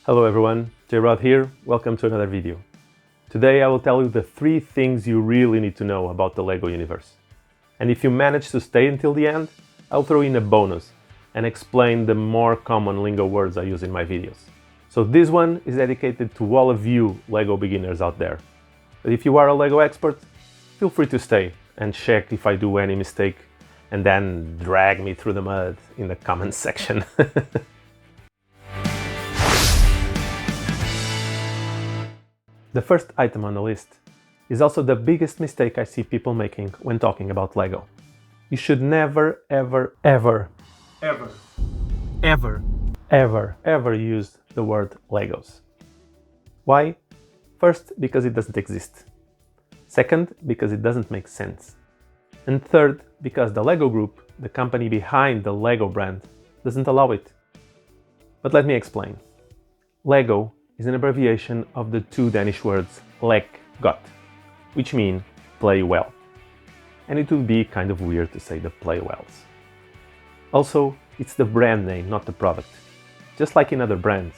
Hello everyone, J-Rod here, welcome to another video. Today I will tell you the 3 things you really need to know about the LEGO universe. And if you manage to stay until the end, I'll throw in a bonus and explain the more common lingo words I use in my videos. So this one is dedicated to all of you LEGO beginners out there. But if you are a LEGO expert, feel free to stay and check if I do any mistake and then drag me through the mud in the comments section. The first item on the list is also the biggest mistake I see people making when talking about LEGO. You should never, ever use the word Legos. Why? First, because it doesn't exist. Second, because it doesn't make sense. And third, because the LEGO Group, the company behind the LEGO brand, doesn't allow it. But let me explain. LEGO is an abbreviation of the 2 Danish words lek godt, which mean play well. And it would be kind of weird to say the play wells. Also, it's the brand name, not the product. Just like in other brands,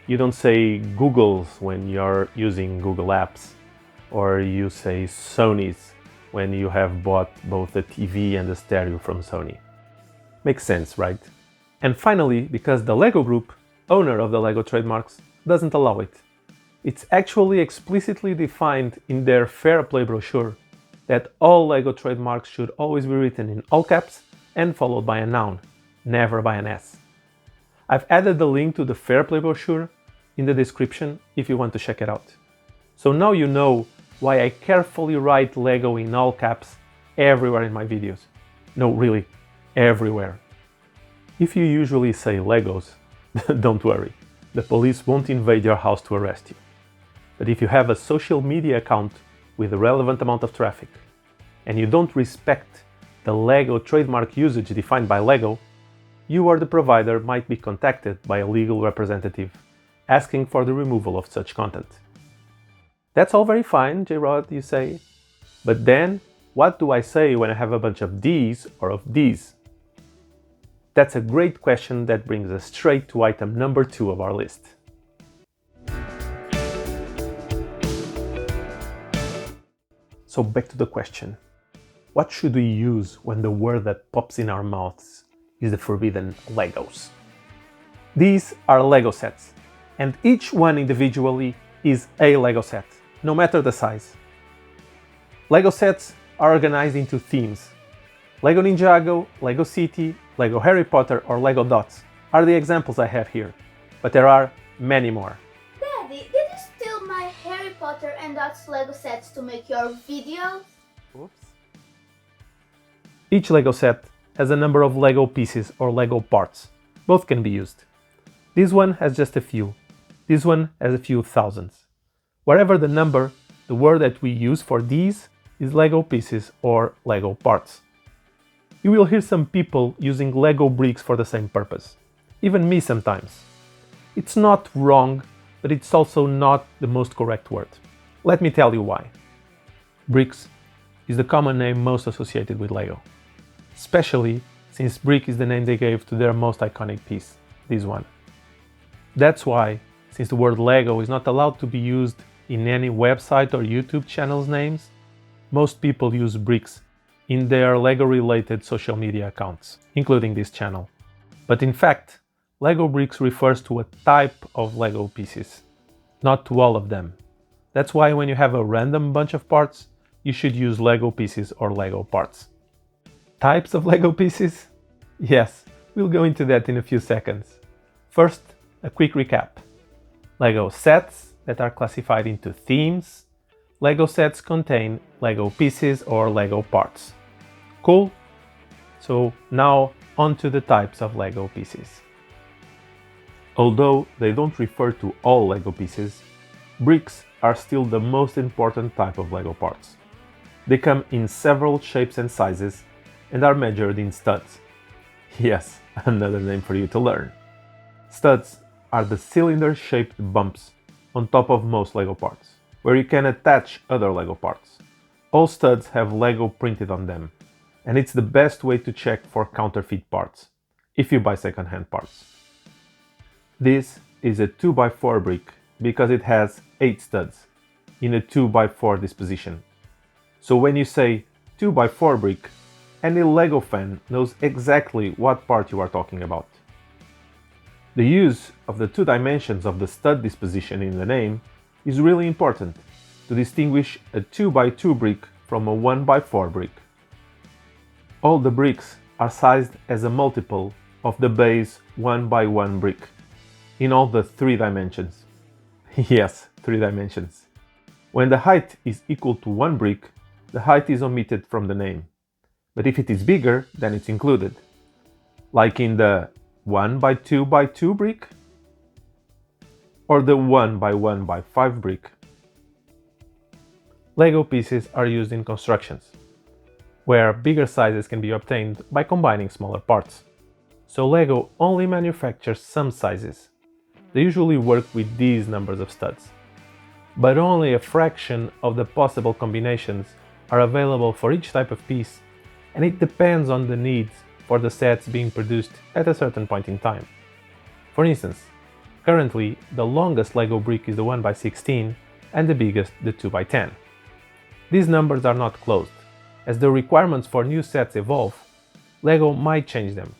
you don't say Google's when you're using Google Apps, or you say Sony's when you have bought both the TV and the stereo from Sony. Makes sense, right? And finally, because the LEGO Group, owner of the LEGO trademarks, doesn't allow it. It's actually explicitly defined in their Fair Play brochure that all LEGO trademarks should always be written in all caps and followed by a noun, never by an S. I've added the link to the Fair Play brochure in the description if you want to check it out. So now you know why I carefully write LEGO in all caps everywhere in my videos. No, really, everywhere. If you usually say Legos, don't worry. The police won't invade your house to arrest you. But if you have a social media account with a relevant amount of traffic, and you don't respect the LEGO trademark usage defined by LEGO, you or the provider might be contacted by a legal representative asking for the removal of such content. That's all very fine, J-Rod, you say. But then, what do I say when I have a bunch of these or of these? That's a great question that brings us straight to item number 2 of our list. So back to the question. What should we use when the word that pops in our mouths is the forbidden Legos? These are Lego sets, and each one individually is a Lego set, no matter the size. Lego sets are organized into themes. Lego Ninjago, Lego City, Lego Harry Potter or Lego Dots are the examples I have here, but there are many more. Daddy, did you steal my Harry Potter and Dots Lego sets to make your videos? Oops. Each Lego set has a number of Lego pieces or Lego parts. Both can be used. This one has just a few. This one has a few thousands. Wherever the number, the word that we use for these is Lego pieces or Lego parts. You will hear some people using Lego bricks for the same purpose. Even me sometimes. It's not wrong, but it's also not the most correct word. Let me tell you why. Bricks is the common name most associated with Lego. Especially since brick is the name they gave to their most iconic piece, this one. That's why, since the word Lego is not allowed to be used in any website or YouTube channel's names, most people use bricks in their LEGO-related social media accounts, including this channel. But in fact, LEGO bricks refers to a type of LEGO pieces, not to all of them. That's why when you have a random bunch of parts, you should use LEGO pieces or LEGO parts. Types of LEGO pieces? Yes, we'll go into that in a few seconds. First, a quick recap. LEGO sets that are classified into themes. LEGO sets contain LEGO pieces or LEGO parts. Cool? So now on to the types of LEGO pieces. Although they don't refer to all LEGO pieces, bricks are still the most important type of LEGO parts. They come in several shapes and sizes and are measured in studs. Yes, another name for you to learn. Studs are the cylinder-shaped bumps on top of most LEGO parts, where you can attach other LEGO parts. All studs have LEGO printed on them, and it's the best way to check for counterfeit parts, if you buy second-hand parts. This is a 2x4 brick because it has 8 studs in a 2x4 disposition. So when you say 2x4 brick, any LEGO fan knows exactly what part you are talking about. The use of the 2 dimensions of the stud disposition in the name is really important to distinguish a 2x2 brick from a 1x4 brick. All the bricks are sized as a multiple of the base 1x1 brick in all the 3 dimensions. Yes, 3 dimensions. When the height is equal to 1 brick, the height is omitted from the name. But if it is bigger, then it's included. Like in the 1x2x2 brick or the 1x1x5 brick. LEGO pieces are used in constructions, where bigger sizes can be obtained by combining smaller parts. So LEGO only manufactures some sizes. They usually work with these numbers of studs. But only a fraction of the possible combinations are available for each type of piece, and it depends on the needs for the sets being produced at a certain point in time. For instance, currently the longest LEGO brick is the 1x16 and the biggest the 2x10. These numbers are not closed. As the requirements for new sets evolve, LEGO might change them.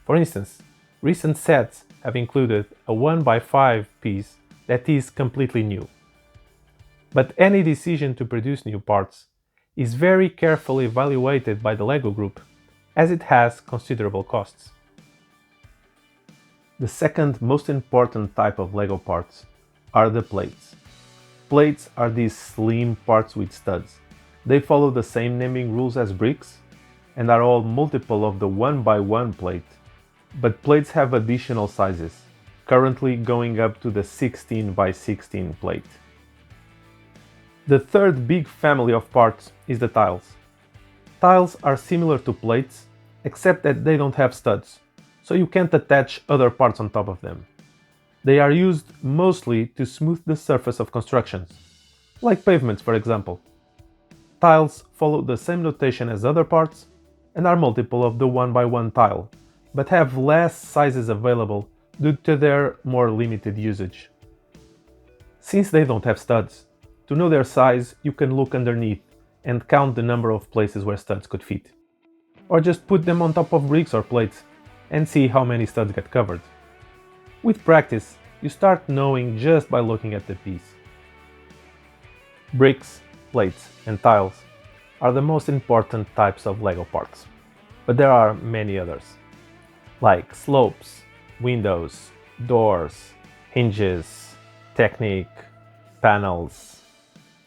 For instance, recent sets have included a 1x5 piece that is completely new. But any decision to produce new parts is very carefully evaluated by the LEGO Group, as it has considerable costs. The second most important type of LEGO parts are the plates. Plates are these slim parts with studs. They follow the same naming rules as bricks and are all multiple of the 1x1 plate, but plates have additional sizes, currently going up to the 16x16 plate. The third big family of parts is the tiles. Tiles are similar to plates, except that they don't have studs, so you can't attach other parts on top of them. They are used mostly to smooth the surface of constructions, like pavements for example. Tiles follow the same notation as other parts and are multiple of the 1x1 tile, but have less sizes available due to their more limited usage. Since they don't have studs, to know their size you can look underneath and count the number of places where studs could fit. Or just put them on top of bricks or plates and see how many studs get covered. With practice, you start knowing just by looking at the piece. Bricks, plates and tiles are the most important types of LEGO parts, but there are many others, like slopes, windows, doors, hinges, technique, panels,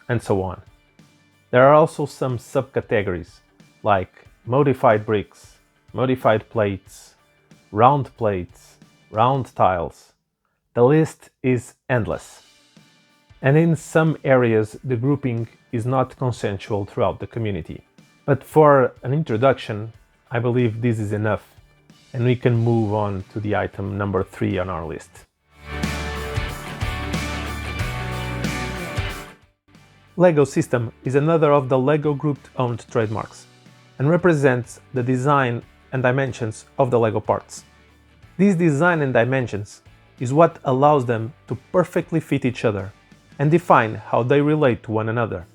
and so on. There are also some subcategories, like modified bricks, modified plates, round tiles. The list is endless. And in some areas the grouping is not consensual throughout the community. But for an introduction, I believe this is enough, and we can move on to the item number 3 on our list. LEGO System is another of the LEGO Group-owned trademarks and represents the design and dimensions of the LEGO parts. This design and dimensions is what allows them to perfectly fit each other and define how they relate to one another.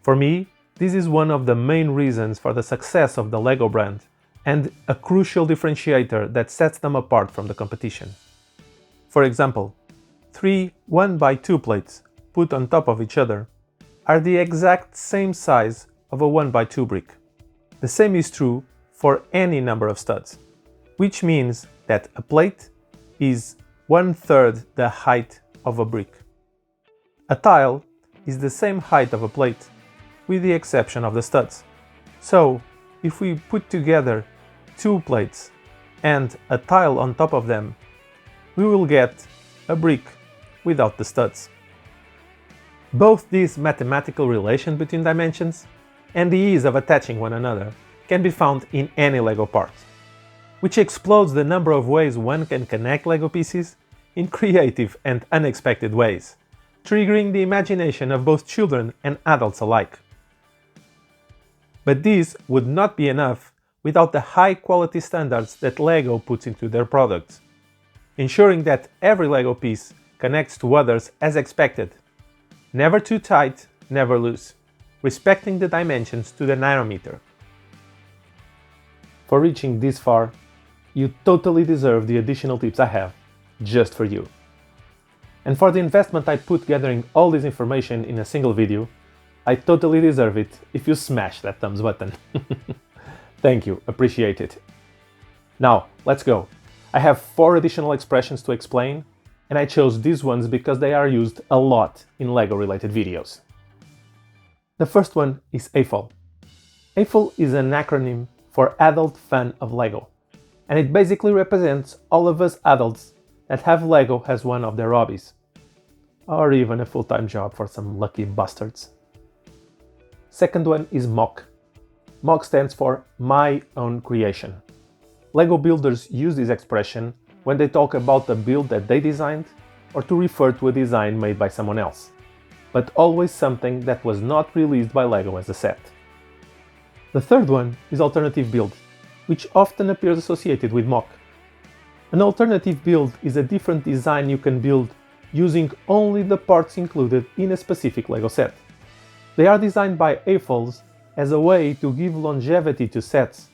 For me, this is one of the main reasons for the success of the LEGO brand and a crucial differentiator that sets them apart from the competition. For example, 3 1x2 plates put on top of each other are the exact same size of a 1x2 brick. The same is true for any number of studs, which means that a plate is 1/3 the height of a brick. A tile is the same height of a plate, with the exception of the studs. So, if we put together 2 plates and a tile on top of them, we will get a brick without the studs. Both this mathematical relation between dimensions and the ease of attaching one another can be found in any LEGO part, which explodes the number of ways one can connect LEGO pieces in creative and unexpected ways, triggering the imagination of both children and adults alike. But this would not be enough without the high quality standards that LEGO puts into their products. ensuring that every Lego piece connects to others as expected. Never too tight, never loose, respecting the dimensions to the nanometer. For reaching this far, you totally deserve the additional tips I have, just for you. And for the investment I put gathering all this information in a single video, I totally deserve it if you smash that thumbs button. Thank you, appreciate it. Now, let's go. I have 4 additional expressions to explain, and I chose these ones because they are used a lot in Lego related videos. The first one is AFOL. AFOL is an acronym for Adult Fan of Lego, and it basically represents all of us adults that have Lego as one of their hobbies, or even a full-time job for some lucky bastards. Second one is MOC. MOC stands for My Own Creation. Lego builders use this expression when they talk about a build that they designed or to refer to a design made by someone else, but always something that was not released by Lego as a set. The third one is alternative build, which often appears associated with MOC. An alternative build is a different design you can build using only the parts included in a specific Lego set. They are designed by AFOLs as a way to give longevity to sets,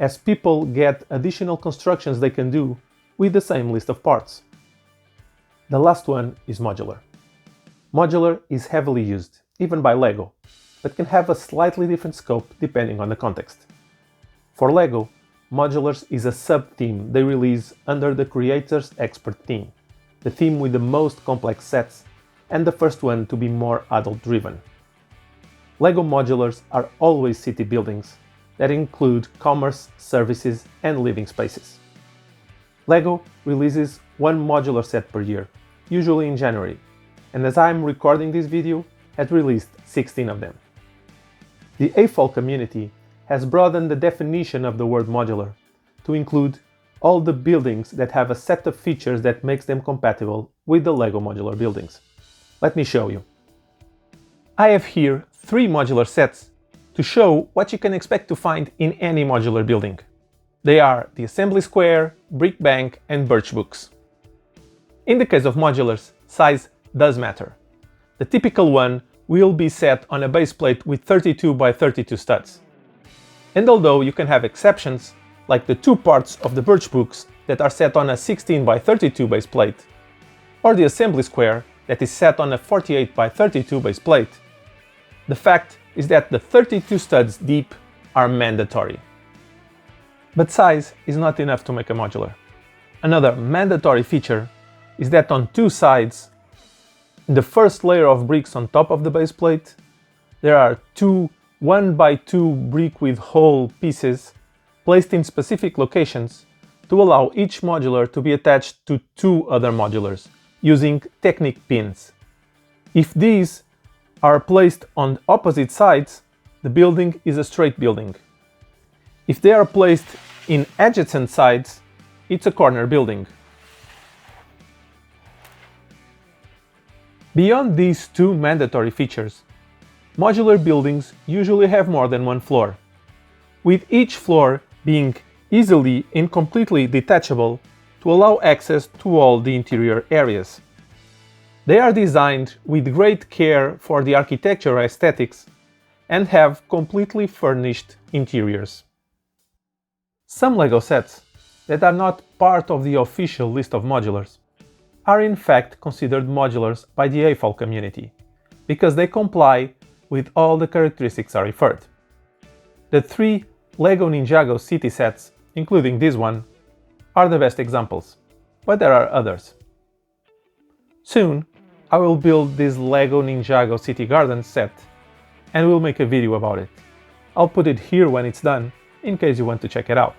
as people get additional constructions they can do with the same list of parts. The last one is modular. Modular is heavily used, even by Lego, but can have a slightly different scope depending on the context. For Lego, Modulars is a sub-theme they release under the Creators Expert theme, the theme with the most complex sets, and the first one to be more adult-driven. Lego Modulars are always city buildings that include commerce, services, and living spaces. Lego releases one modular set per year, usually in January, and as I'm recording this video, has released 16 of them. The AFOL community has broadened the definition of the word modular to include all the buildings that have a set of features that makes them compatible with the Lego modular buildings. Let me show you. I have here 3 modular sets to show what you can expect to find in any modular building. They are the assembly square, brick bank, and birch books. In the case of modulars, size does matter. The typical one will be set on a base plate with 32 by 32 studs. And although you can have exceptions, like the 2 parts of the birch books that are set on a 16 by 32 base plate, or the assembly square that is set on a 48 by 32 base plate, the fact is that the 32 studs deep are mandatory. But size is not enough to make a modular. Another mandatory feature is that on 2 sides, in the first layer of bricks on top of the base plate, there are 2 1x2 brick with hole pieces placed in specific locations to allow each modular to be attached to 2 other modulars using Technic pins. If these are placed on opposite sides, the building is a straight building. If they are placed in adjacent sides, it's a corner building. Beyond these 2 mandatory features, modular buildings usually have more than 1 floor, with each floor being easily and completely detachable to allow access to all the interior areas. They are designed with great care for the architectural aesthetics and have completely furnished interiors. Some Lego sets that are not part of the official list of modulars are in fact considered modulars by the AFOL community, because they comply with all the characteristics I referred. The 3 Lego Ninjago city sets, including this one, are the best examples, but there are others. Soon, I will build this Lego Ninjago City Gardens set and will make a video about it. I'll put it here when it's done, in case you want to check it out.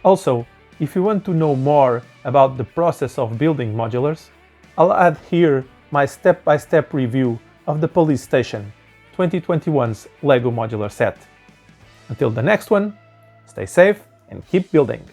Also, if you want to know more about the process of building modulars, I'll add here my step-by-step review of the Police Station 2021's Lego modular set. Until the next one, stay safe and keep building!